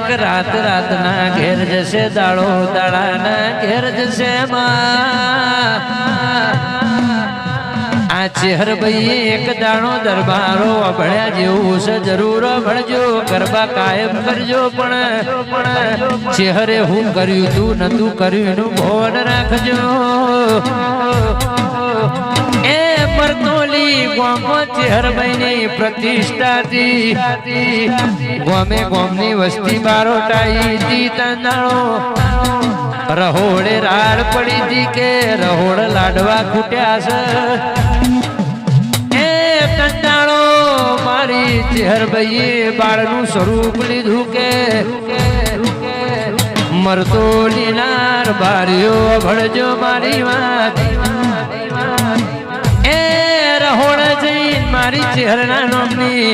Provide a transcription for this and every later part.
કે રાત રાતના ઘેર જશે દાડો દાડાના ઘેર જશે આ ચેહર ભાઈ એક દાણો દરબારો અભળ્યા જેવું છે જરૂર અભળજો ગરબા કાયમ કરજો પણ ચેહરે હું કર્યું તું નતું કર્યું એનું ભાન રાખજો એ પરતોલી ગોમો ચેહરભાઈની પ્રતિષ્ઠાથી ગોમે ગોમની વસ્તી બારોટાઈ તી તંદાણો રહોડે રાડ પડી તી કે રહોડ લાડવા ખૂટ્યા છે એ તંદાણો મારી ચેહરભાઈએ બાળનું સ્વરૂપ લીધું કે મરતો લીનાર બારીઓ ભળજો મારી વાત રહોડ જઈને મારી ચેહરના નામની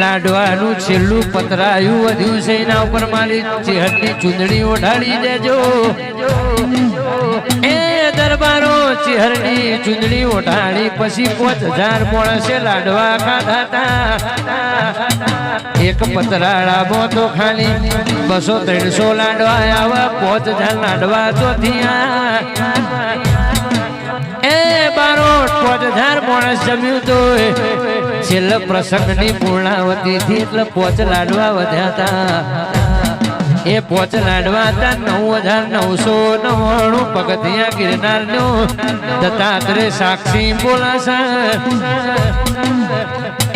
લાડવાનું છેલ્લું પતરાયું વધ્યું છે એના ઉપર મારી ચેહરની ચૂંદડી ઓઢાડી દેજો એ દરબારો ચેહરની ચૂંદડી ઓઢાડી પછી 5000 માણસે લાડવા ખાધા એક પતરાળામાં તો ખાલી 200-300 લાડવા આવા 5000 લાડવા તો થયા એ બારોટ 5000 માણસ જમ્યું તો છેલ્લા પ્રસંગની પૂર્ણાવતી થી એટલે 5 લાડવા વધ્યા હતા એ 5 લાડવા હતા 9999 પગથિયા ગિરનાર નું દત્તાત્રેય સાક્ષી બોલાશે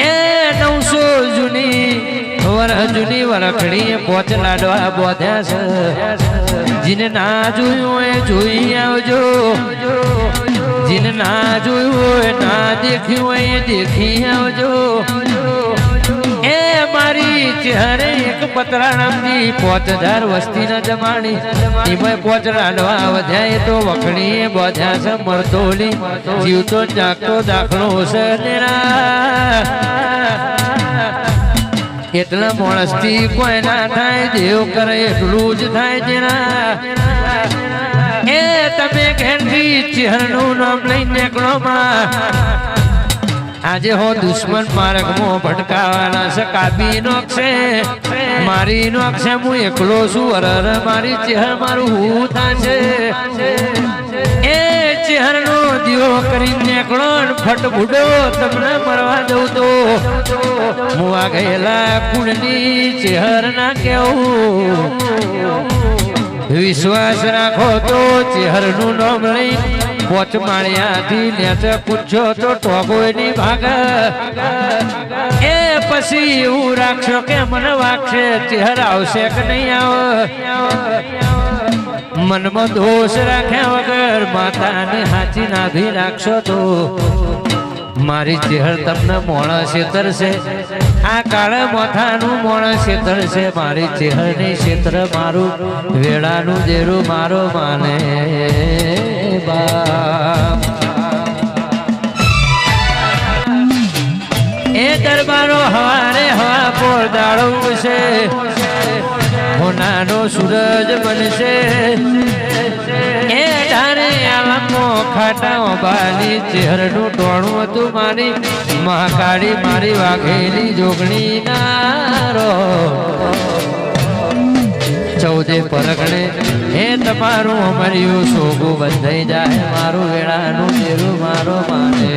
એ 900 જૂની વરખડી 5 લાડવા બોધ્યા છે જીને ના જોયું એ જોઈ આવજો જીને ના જોયું હોય ના દેખ્યું હોય દેખી આવજો એ મારી ચેહરે એક પતરા નામની 5000 વસ્તીના જમાણી એમાં 5 લાડવા વધ્યા એ તો વખણી બોધ્યા છે મરતોલી જીવતો જાગતો દાખલો છે એટલા માણસથી કોઈ ના થાય દેવ કરે એટલું જ થાય જેના એ તમે ઘેરથી ચેહરનું નામ લઈને નીકળો આજે હો દુશ્મન માર્ગમાં ભટકાવાના છે કાબી નોકશે મારી નોકશે હું એકલો છું અરર મારી ચેહર મારું હું થાશે એ ચેહરનો દીવો કરીને નીકળો ફટ બુડો તમને મરવા દઉં તો હું આ ગયેલા કુળની ચેહર ના કેવું વિશ્વાસ રાખો તો ચેહરનું નામ લઈ 5 માળિયાથી નેચે પૂછો તો ટોગોયની ભાગ એ પછી એવું રાખશો કે મને વાગશે ચેહર આવશે કે નહીં આવે મનમાં દોષ રાખ્યા વગર માતાને હાચી નાભી રાખશો તો મારી ચેહર તમને મોણા છેતરશે આ કાળા મોથાનું મોણા છેતરશે મારી ચેહરની છેતર મારું વેળાનું દેરું મારો માને બાપ એ દરબારો હવારે હવા પોર દાડો છે હોનાનો સૂરજ બનશે એ ધારે આલામો ખાટા બાની ચેહરનું ટોણું હતું મારી મહાકાળી મારી વાઘેલી જોગણી નારો 14 પરગણે હે તમારું અમર્યું શોભું બંધાઈ જાય મારું વેળાનું દેરું મારો માને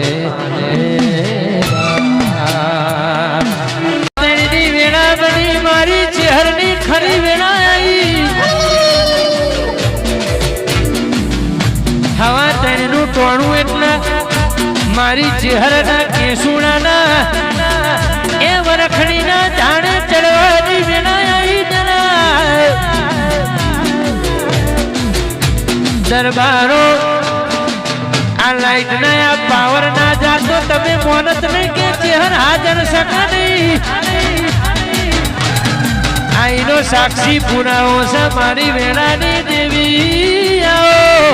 વેળા બની મારી ચેહરની ખરી વેળા આવી હવા તેનું ટોણું એટલા મારી ચેહરના કેસુડાના એ વરખડીના ઝાડે ચડવાની વેળા આવી દરબારો આ લાઈટ ના આ પાવર ના જાતો તમે મોનત નહીં કે ચેહર હાજર શકા નહીં આઈનો સાક્ષી પુરાવો છે મારી વેળાની દેવી આવો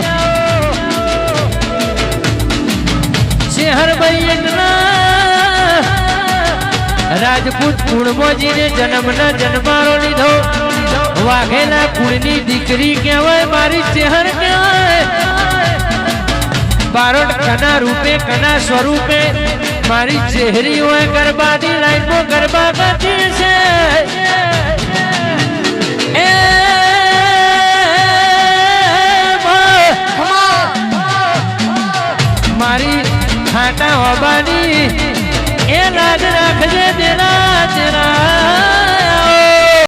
ચેહર ભાઈ રાજપૂત કુળમોજીને જન્મના જન્મારો લીધો વાઘેલા કુળની દીકરી કહેવાય મારી ચેહર કહેવાય બારોટ કના રૂપે કના સ્વરૂપે મારી ચહેરી હોય ગરબાની લાઈનમાં ગરબા ગાતી છે ઓબાની એ લાજ રાખજે તેરા તેરા